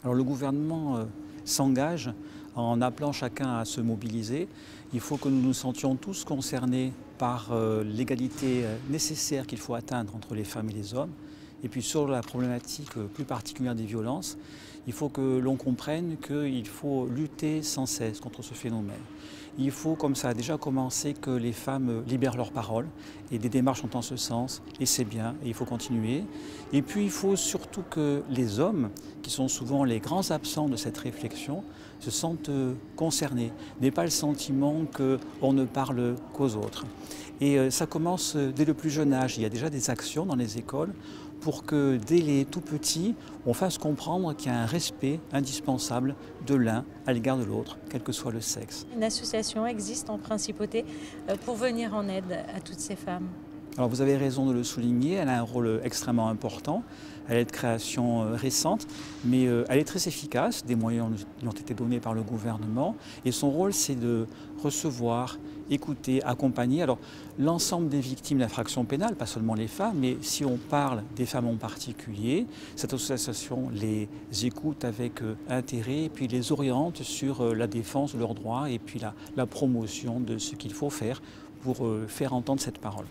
Alors le gouvernement s'engage en appelant chacun à se mobiliser. Il faut que nous nous sentions tous concernés par l'égalité nécessaire qu'il faut atteindre entre les femmes et les hommes. Et puis sur la problématique plus particulière des violences, il faut que l'on comprenne qu'il faut lutter sans cesse contre ce phénomène. Il faut, comme ça a déjà commencé, que les femmes libèrent leur parole et des démarches sont en ce sens et c'est bien et il faut continuer. Et puis il faut surtout que les hommes, qui sont souvent les grands absents de cette réflexion, se sentent concernés, n'aient pas le sentiment qu'on ne parle qu'aux autres. Et ça commence dès le plus jeune âge. Il y a déjà des actions dans les écoles pour que dès les tout petits, on fasse comprendre qu'il y a un respect indispensable de l'un à l'égard de l'autre, quel que soit le sexe. Une association existe en principauté pour venir en aide à toutes ces femmes. Alors vous avez raison de le souligner, elle a un rôle extrêmement important, elle est de création récente, mais elle est très efficace, des moyens lui ont été donnés par le gouvernement, et son rôle c'est de recevoir, écouter, accompagner. Alors l'ensemble des victimes d'infractions pénales, pas seulement les femmes, mais si on parle des femmes en particulier, cette association les écoute avec intérêt et puis les oriente sur la défense de leurs droits et puis la promotion de ce qu'il faut faire pour faire entendre cette parole.